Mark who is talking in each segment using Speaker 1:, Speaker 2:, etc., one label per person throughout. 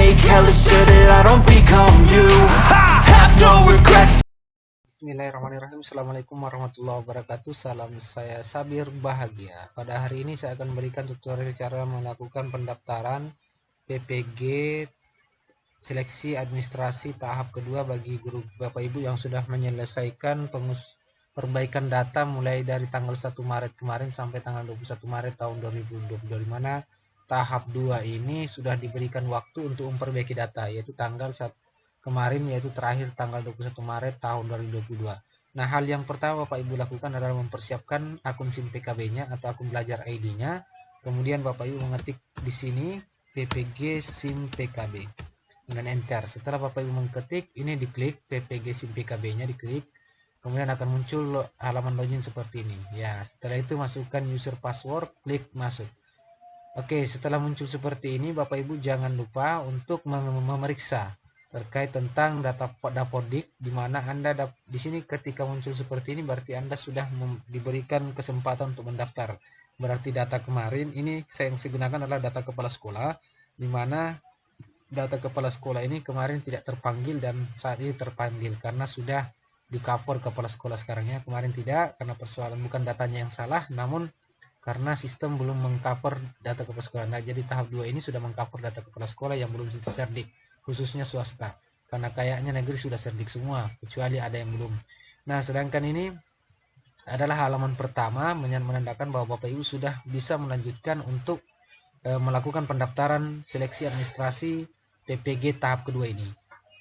Speaker 1: make hella sure that I don't become you. I have no regrets.
Speaker 2: Bismillahirrahmanirrahim. Assalamualaikum warahmatullahi wabarakatuh. Salam, saya Sabir Bahagia. Pada hari ini saya akan memberikan tutorial cara melakukan pendaftaran PPG seleksi administrasi tahap kedua bagi guru Bapak Ibu yang sudah menyelesaikan perbaikan data mulai dari tanggal 1 Maret kemarin sampai tanggal 21 Maret tahun 2022, di mana tahap 2 ini sudah diberikan waktu untuk memperbaiki data, yaitu tanggal 1 kemarin, yaitu terakhir tanggal 21 Maret tahun 2022. Nah, hal yang pertama Bapak Ibu lakukan adalah mempersiapkan akun SIM PKB-nya atau akun belajar ID-nya. Kemudian Bapak Ibu mengetik di sini PPG SIM PKB. Kemudian enter. Setelah Bapak Ibu mengetik, ini diklik PPG SIM PKB-nya, diklik. Kemudian akan muncul halaman login seperti ini. Ya, setelah itu masukkan user password, klik masuk. Oke, setelah muncul seperti ini, Bapak Ibu jangan lupa untuk memeriksa terkait tentang data Dapodik, di mana Anda di sini ketika muncul seperti ini berarti Anda sudah diberikan kesempatan untuk mendaftar. Berarti data kemarin ini yang saya gunakan adalah data kepala sekolah, di mana data kepala sekolah ini kemarin tidak terpanggil dan saat ini terpanggil karena sudah di cover kepala sekolah sekarang ya. Kemarin tidak, karena persoalan bukan datanya yang salah, namun karena sistem belum mengcover data kepala sekolah. Nah, jadi tahap 2 ini sudah mengcover data kepala sekolah yang belum cerdik, khususnya swasta, karena kayaknya negeri sudah cerdik semua kecuali ada yang belum. Nah, sedangkan ini adalah halaman pertama menandakan bahwa Bapak Ibu sudah bisa melanjutkan untuk melakukan pendaftaran seleksi administrasi PPG tahap kedua ini,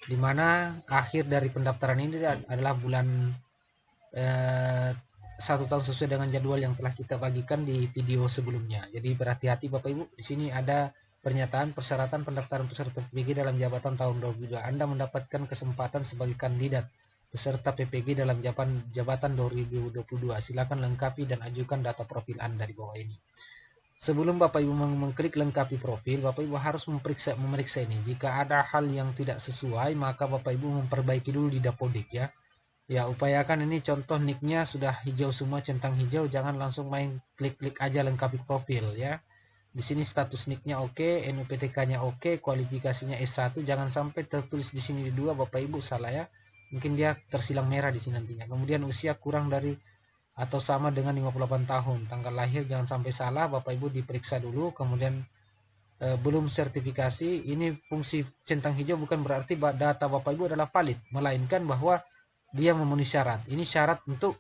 Speaker 2: di mana akhir dari pendaftaran ini adalah bulan 1 tahun sesuai dengan jadwal yang telah kita bagikan di video sebelumnya. Jadi berhati-hati Bapak Ibu, di sini ada pernyataan persyaratan pendaftaran peserta PPG dalam jabatan tahun 2022. Anda mendapatkan kesempatan sebagai kandidat peserta PPG dalam jabatan 2022. Silakan lengkapi dan ajukan data profil Anda di bawah ini. Sebelum Bapak Ibu mengklik lengkapi profil, Bapak Ibu harus memeriksa ini. Jika ada hal yang tidak sesuai, maka Bapak Ibu memperbaiki dulu di Dapodik ya. Ya, upayakan ini contoh nicknya sudah hijau semua, centang hijau, jangan langsung main klik-klik aja lengkapi profil ya. Di sini status nicknya oke, NUPTK-nya oke, kualifikasinya S1, jangan sampai tertulis di sini 2, Bapak Ibu salah ya. Mungkin dia tersilang merah di sini nantinya. Kemudian usia kurang dari atau sama dengan 58 tahun. Tanggal lahir jangan sampai salah, Bapak Ibu diperiksa dulu. Kemudian belum sertifikasi. Ini fungsi centang hijau bukan berarti data Bapak Ibu adalah valid, melainkan bahwa dia memenuhi syarat. Ini syarat untuk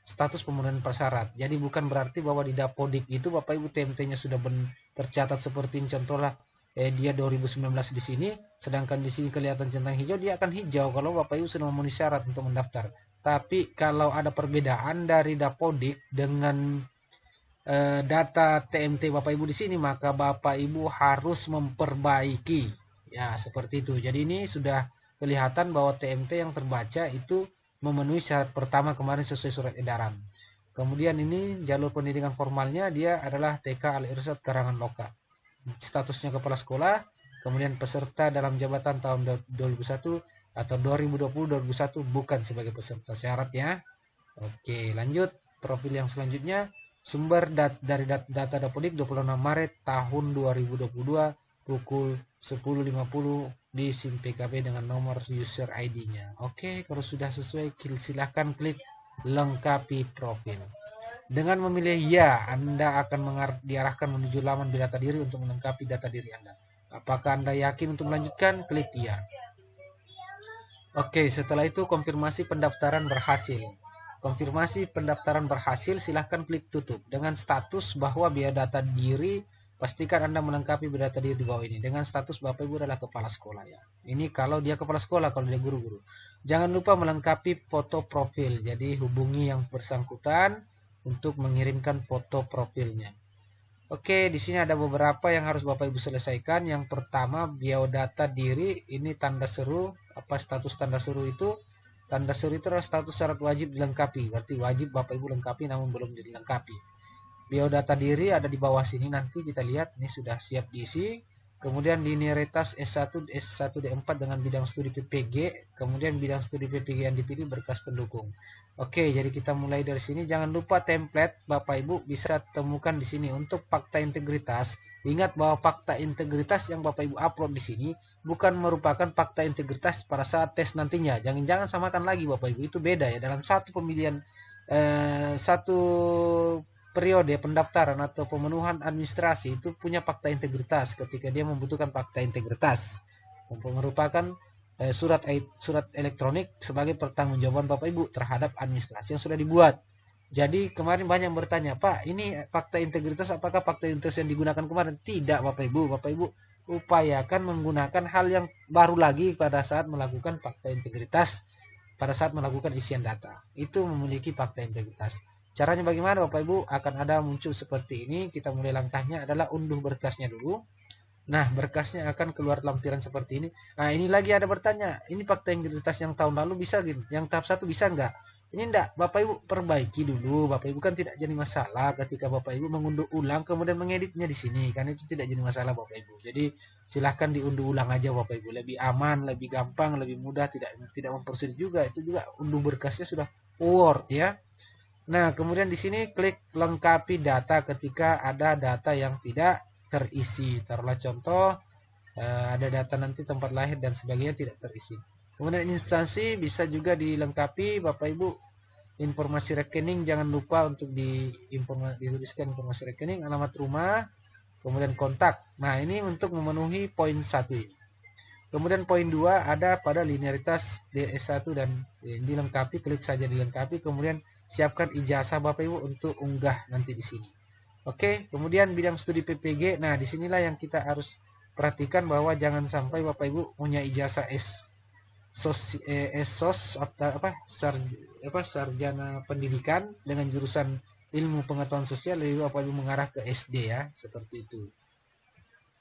Speaker 2: status pemenuhan persyarat. Jadi bukan berarti bahwa di Dapodik itu Bapak Ibu TMT-nya sudah tercatat seperti ini. Contohlah dia 2019 di sini, sedangkan di sini kelihatan centang hijau, dia akan hijau kalau Bapak Ibu sudah memenuhi syarat untuk mendaftar. Tapi kalau ada perbedaan dari Dapodik dengan data TMT Bapak Ibu di sini, maka Bapak Ibu harus memperbaiki. Ya, seperti itu. Jadi ini sudah kelihatan bahwa TMT yang terbaca itu memenuhi syarat pertama kemarin sesuai surat edaran. Kemudian ini jalur pendidikan formalnya dia adalah TK Al-Irsyad Karangan Loka. Statusnya kepala sekolah, kemudian peserta dalam jabatan tahun 2021 atau 2020-2021 bukan sebagai peserta syaratnya. Oke, lanjut profil yang selanjutnya. Sumber dari data Dapodik 26 Maret tahun 2022 pukul 10.50 di SIM PKB dengan nomor user ID-nya. Oke, kalau sudah sesuai silahkan klik lengkapi profil. Dengan memilih ya, Anda akan diarahkan menuju laman data diri untuk melengkapi data diri Anda. Apakah Anda yakin untuk melanjutkan? Klik ya. Oke, setelah itu konfirmasi pendaftaran berhasil. Konfirmasi pendaftaran berhasil, silahkan klik tutup. Dengan status bahwa biodata diri, pastikan Anda melengkapi biodata diri di bawah ini. Dengan status Bapak Ibu adalah kepala sekolah ya. Ini kalau dia kepala sekolah, kalau dia guru-guru. Jangan lupa melengkapi foto profil. Jadi hubungi yang bersangkutan untuk mengirimkan foto profilnya. Oke, di sini ada beberapa yang harus Bapak Ibu selesaikan. Yang pertama, biodata diri, ini tanda seru. Apa status tanda seru itu? Tanda seru itu adalah status syarat wajib dilengkapi. Berarti wajib Bapak Ibu lengkapi namun belum dilengkapi. Biodata diri ada di bawah sini, nanti kita lihat ini sudah siap diisi. kemudian linearitas S1, S1D4 dengan bidang studi PPG, kemudian bidang studi PPG yang dipilih berkas pendukung. Oke, jadi kita mulai dari sini. Jangan lupa template Bapak Ibu bisa temukan di sini untuk fakta integritas. Ingat bahwa fakta integritas yang Bapak Ibu upload di sini bukan merupakan fakta integritas pada saat tes nantinya. Jangan samakan lagi Bapak Ibu, itu beda ya. Dalam satu pemilihan satu periode pendaftaran atau pemenuhan administrasi itu punya fakta integritas ketika dia membutuhkan fakta integritas merupakan surat elektronik sebagai pertanggungjawaban Bapak Ibu terhadap administrasi yang sudah dibuat. Jadi kemarin banyak yang bertanya, Pak, ini fakta integritas apakah fakta integritas yang digunakan kemarin? Tidak Bapak Ibu. Bapak Ibu upayakan menggunakan hal yang baru lagi pada saat melakukan fakta integritas, pada saat melakukan isian data. Itu memiliki fakta integritas. Caranya bagaimana Bapak Ibu? Akan ada muncul seperti ini. Kita mulai langkahnya adalah unduh berkasnya dulu. Nah, berkasnya akan keluar lampiran seperti ini. Nah, ini lagi ada bertanya, ini fakta integritas yang tahun lalu bisa gitu? Yang tahap 1 bisa enggak? Ini enggak, Bapak Ibu perbaiki dulu. Bapak Ibu kan tidak jadi masalah ketika Bapak Ibu mengunduh ulang kemudian mengeditnya di sini. Kan itu tidak jadi masalah Bapak Ibu. Jadi silahkan diunduh ulang aja Bapak Ibu. Lebih aman, lebih gampang, lebih mudah, tidak mempersulit juga. Itu juga unduh berkasnya sudah Word ya. Nah, kemudian di sini klik lengkapi data ketika ada data yang tidak terisi. Taruhlah contoh ada data nanti tempat lahir dan sebagainya tidak terisi. Kemudian instansi bisa juga dilengkapi Bapak Ibu. Informasi rekening jangan lupa untuk dituliskan informasi rekening, alamat rumah, kemudian kontak. Nah, ini untuk memenuhi poin 1 ini. Kemudian poin 2 ada pada linearitas DS1 dan dilengkapi, klik saja dilengkapi, kemudian siapkan ijazah Bapak Ibu untuk unggah nanti di sini. Oke, kemudian bidang studi PPG. Nah, disinilah yang kita harus perhatikan bahwa jangan sampai Bapak Ibu punya ijazah sarjana pendidikan dengan jurusan ilmu pengetahuan sosial, lalu Bapak Ibu mengarah ke SD ya, seperti itu.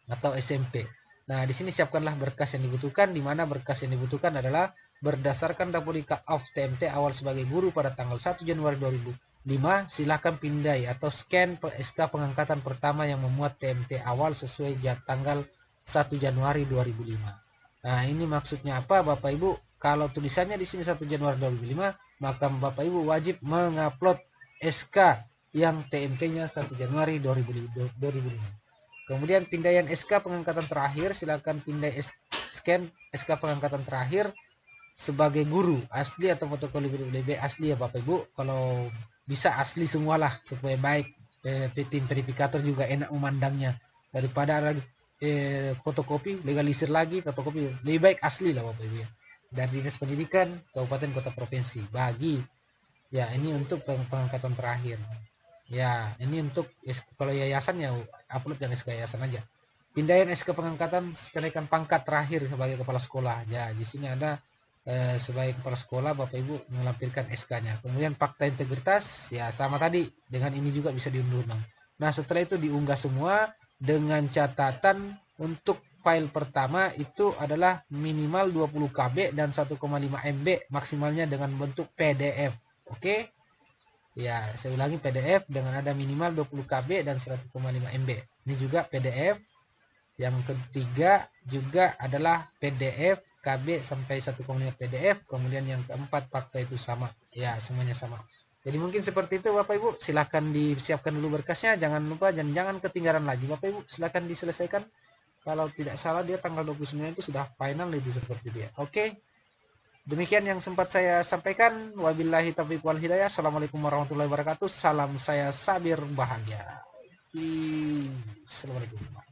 Speaker 2: Atau SMP. Nah, di sini siapkanlah berkas yang dibutuhkan, di mana berkas yang dibutuhkan adalah berdasarkan Dapolika of TMT awal sebagai guru pada tanggal 1 Januari 2005, silahkan pindai atau scan SK pengangkatan pertama yang memuat TMT awal sesuai tanggal 1 Januari 2005. Nah, ini maksudnya apa Bapak Ibu? Kalau tulisannya di sini 1 Januari 2005, maka Bapak Ibu wajib mengupload SK yang TMT-nya 1 Januari 2005. Kemudian pindaian SK pengangkatan terakhir, silakan pindai scan SK pengangkatan terakhir sebagai guru asli atau fotokopi BB asli ya Bapak Ibu. Kalau bisa asli semualah supaya baik, tim verifikator juga enak memandangnya daripada lagi fotokopi, legalisir lagi fotokopi. Lebih baik asli lah Bapak Ibu ya. Dari Dinas Pendidikan Kabupaten Kota Provinsi bagi ya, ini untuk pengangkatan terakhir. Ya, ini untuk kalau yayasan ya upload yang SK yayasan aja. Pindaian SK pengangkatan kenaikan pangkat terakhir sebagai kepala sekolah. Ya, di sini ada sebagai kepala sekolah Bapak Ibu melampirkan SK-nya. Kemudian fakta integritas ya sama tadi, dengan ini juga bisa diunduh. Nah, setelah itu diunggah semua dengan catatan untuk file pertama itu adalah minimal 20 KB dan 1,5 MB, maksimalnya dengan bentuk PDF. Oke? Ya, saya ulangi, PDF dengan ada minimal 20 KB dan 1,5 MB. Ini juga PDF. Yang ketiga juga adalah PDF KB sampai 1,5 PDF. Kemudian yang keempat fakta itu sama. Ya, semuanya sama. Jadi mungkin seperti itu Bapak Ibu. Silahkan disiapkan dulu berkasnya. Jangan lupa, jangan ketinggalan lagi Bapak Ibu. Silahkan diselesaikan. Kalau tidak salah dia tanggal 29 itu sudah final itu seperti dia. Oke. Demikian yang sempat saya sampaikan. Wabillahi taufiq wal hidayah. Assalamualaikum warahmatullahi wabarakatuh. Salam saya Sabir Bahagia. Assalamualaikum.